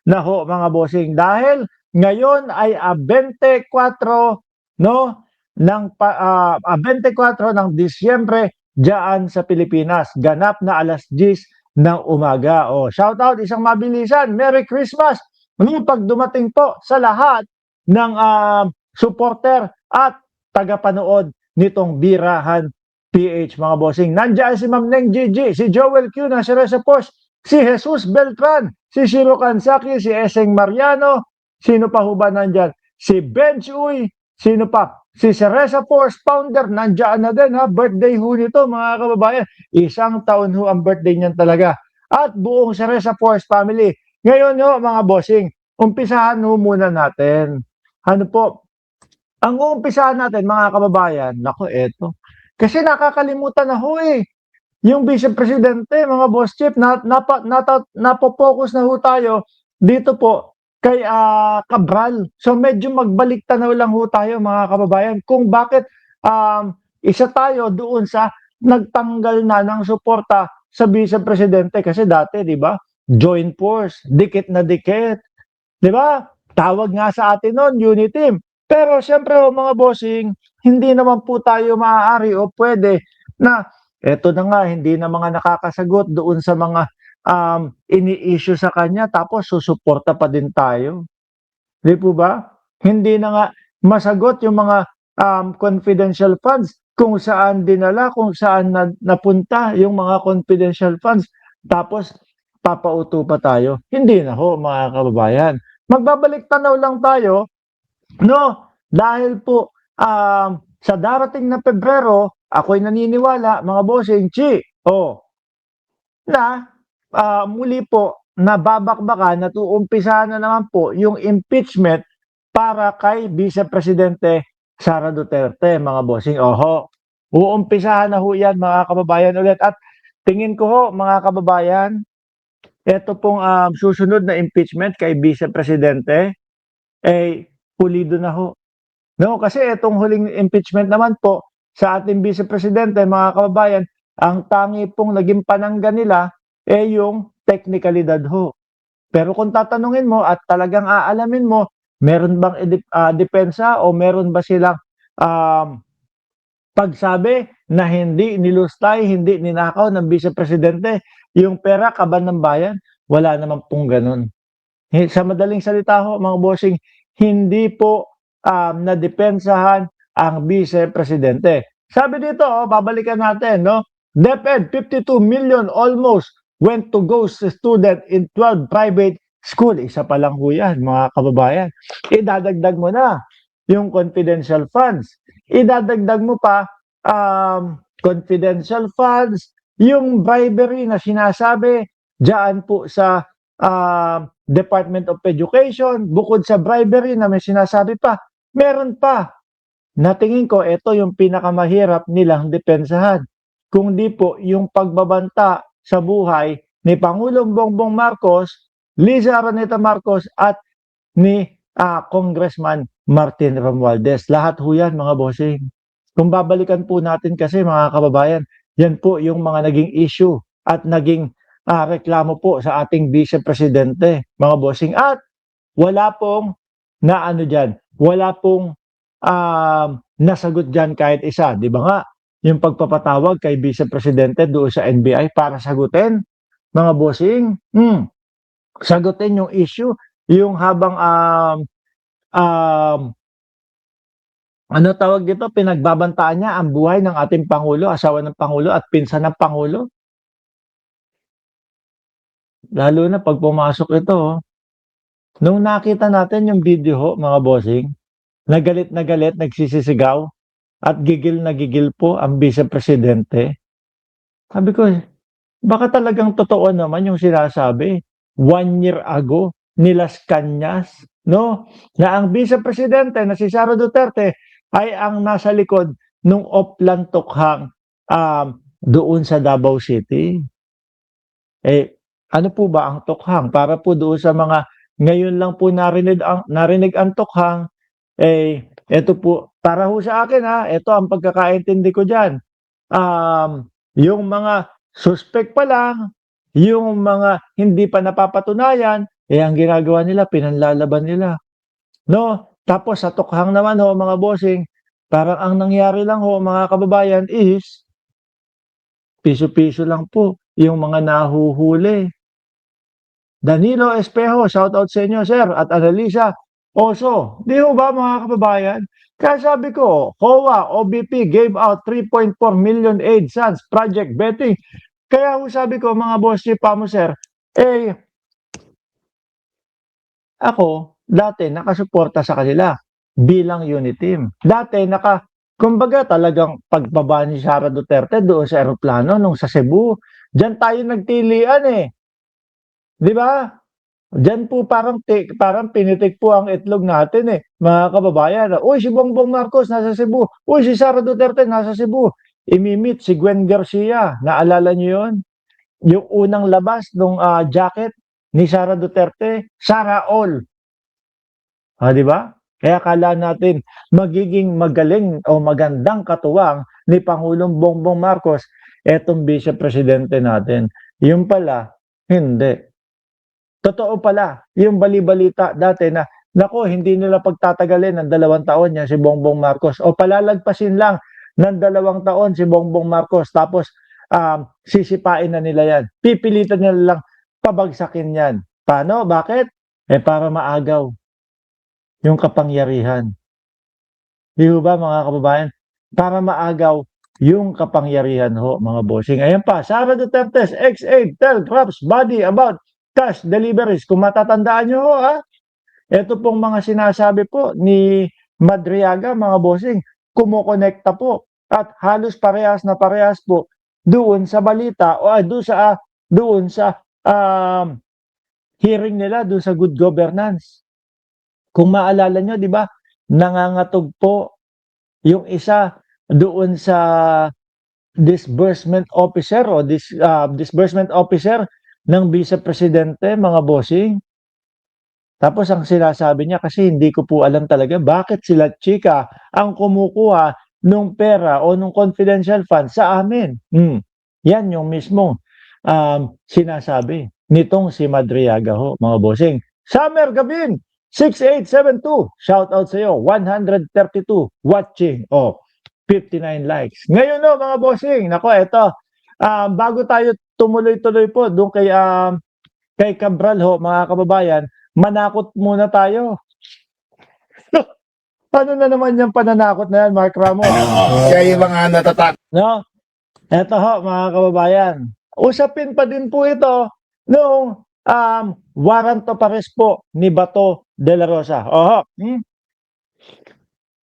na ho mga bossing dahil ngayon ay 24 no 24 ng Disyembre diyan sa Pilipinas. Ganap na alas 10 ng umaga. Oh, shout out isang mabilisan. Merry Christmas. Pag dumating po sa lahat ng supporter at tagapanood nitong Birahan PH mga bossing. Nandiyan si Ma'am Neng Gigi, si Joel Q na si Reza Posh, si Jesus Beltran, si Shiro Kansaki, si Eseng Mariano, sino pa ho ba nandyan? Si Bench Uy, sino pa? Si Cereza Force Founder, nandiyan na din ha, birthday ho nito mga kababayan. Isang taon ho ang birthday niyan talaga. At buong Cereza Force family. Ngayon ho mga bossing, umpisahan ho muna natin. Ano po? Ang uumpisahan natin mga kababayan, nako eto. Kasi nakakalimutan na ho eh. Yung Vice Presidente, mga boss chief, napo-focus na ho tayo dito po kay Cabral. So medyo magbalik tanaw lang ho tayo mga kababayan kung bakit isa tayo doon sa nagtanggal na ng suporta sa Vice Presidente kasi dati, 'di ba? Joint force, dikit na dikit, 'di ba? Tawag nga sa atin noon, unity team. Pero siyempre mga bossing, hindi naman po tayo maaari o pwede na eto na nga, hindi na mga nakakasagot doon sa mga ini-issue sa kanya tapos susuporta pa din tayo. Di po ba? Hindi na nga masagot yung mga confidential funds kung saan dinala, kung saan napunta yung mga confidential funds. Tapos papauto pa tayo. Hindi na ho mga kababayan. Magbabalik tanaw lang tayo, no? Dahil po sa darating na Pebrero, ako'y naniniwala, mga bossing, na muli po nababakbakan at uumpisahan na naman po yung impeachment para kay Vice Presidente Sara Duterte, mga bossing. Oho, uumpisahan na ho yan mga kababayan ulit. At tingin ko ho mga kababayan, ito pong susunod na impeachment kay Vice Presidente, pulido na ho. No, kasi itong huling impeachment naman po sa ating Vice Presidente, mga kababayan, ang tangi pong naging panangga nila yung teknikalidad ho. Pero kung tatanungin mo at talagang aalamin mo, meron bang depensa o meron ba silang pagsabi na hindi nilustay, hindi ninakaw ng Vice Presidente yung pera kaban ng bayan? Wala naman pong ganun. Sa madaling salita ho, mga bossing, hindi po nadepensahan ang Vice Presidente. Sabi dito, babalikan natin, no? DepEd, 52 million almost went to ghost student in 12 private school. Isa pa lang ho yan, mga kababayan. Idadagdag mo na yung confidential funds. Idadagdag mo pa confidential funds, yung bribery na sinasabi diyan po sa Department of Education, bukod sa bribery na may sinasabi pa, meron pa. Natingin ko, ito yung pinakamahirap nilang depensahan. Kung di po yung pagbabanta sa buhay ni Pangulong Bongbong Marcos, Liza Araneta Marcos at ni Congressman Martin Romualdez. Lahat ho yan mga bossing. Kung babalikan po natin kasi mga kababayan, yan po yung mga naging issue at naging reklamo po sa ating Vice Presidente, mga bossing. At wala pong wala pong nasagot dyan kahit isa. Di ba nga, yung pagpapatawag kay Vice Presidente doon sa NBI para sagutin, mga bossing, sagutin yung issue, yung habang ano tawag dito, pinagbabantaan niya ang buhay ng ating Pangulo, asawa ng Pangulo at pinsan ng Pangulo. Lalo na pag pumasok ito, nung nakita natin yung video mga bossing, na galit, nagsisisigaw, at gigil na gigil po ang Vice Presidente. Sabi ko, baka talagang totoo naman yung sinasabi. 1 year ago, nilas Kanyas, no? Na ang Vice Presidente na si Sara Duterte ay ang nasa likod nung Oplan Tukhang doon sa Davao City. Ano po ba ang tukhang? Para po doon sa mga ngayon lang po narinig ang tukhang, ito po, para ho sa akin ito ang pagkakaintindi ko dyan. Yung mga suspect pa lang, yung mga hindi pa napapatunayan, Eh, ang ginagawa nila pinanlalaban nila, 'no? Tapos sa tukhang naman ho mga bossing, parang ang nangyari lang ho mga kababayan is piso-piso lang po yung mga nahuhuli. Danilo Espejo, shoutout sa inyo sir at Annalisa Oso. 'Di ho ba mga kababayan? Kaya sabi ko, COA, OBP gave out 3.4 million aid funds, project betting. Kaya ho sabi ko mga boss chief pa mo sir, eh ako dati nakasuporta sa kanila bilang unit team. Dati kumbaga talagang pagbaba ni Sara Duterte doon sa eroplano nung sa Cebu, diyan tayo nagtilian eh. 'Di ba? Diyan po parang pinitik po ang itlog natin eh, mga kababayan. Uy, si Bongbong Marcos nasa Cebu. Uy, si Sara Duterte nasa Cebu. Imimit si Gwen Garcia. Naalala niyo 'yon? Yung unang labas nung jacket ni Sara Duterte, Sara All. 'Di ba? Kaya akala natin magiging magaling o magandang katuwang ni Pangulong Bongbong Marcos etong Vice Presidente natin. Yun pala, hindi. Totoo pala yung bali-balita dati na, naku hindi nila pagtatagalin ng 2 taon yan si Bongbong Marcos o palalagpasin lang ng 2 taon si Bongbong Marcos tapos sisipain na nila yan. Pipilitan nila lang pabagsakin yan. Paano? Bakit? Para maagaw yung kapangyarihan. Di ba mga kababayan? Para maagaw yung kapangyarihan ho mga bossing. Ayan pa, Sara Duterte's ex-aide tell Krabs body about cash deliveries. Kung matatandaan nyo ho ito pong mga sinasabi po ni Madriaga mga bossing, kumukonekta po at halos parehas na parehas po doon sa balita o doon sa hearing nila doon sa good governance. Kung maalala nyo, di ba, nangangatog po yung isa doon sa disbursement officer o disbursement officer ng Vice Presidente, mga bossing. Tapos ang sinasabi niya kasi hindi ko po alam talaga bakit sila chika ang kumukuha nung pera o nung confidential fund sa amin. Yan yung mismong sinasabi nitong si Madriaga ho, mga bossing. Summer Gabin, 6872, shout out sa iyo, 132 watching, 59 likes. Ngayon no, mga bossing, nako eto, bago tayo tumuloy-tuloy po doon kay Cabral ho, mga kababayan, manakot muna tayo. Ano na naman yung pananakot na yan, Mark Ramos? Siya yung mga natatakot. No? Eto ho, mga kababayan. Usapin pa din po ito nung warrant of arrest po ni Bato de la Rosa.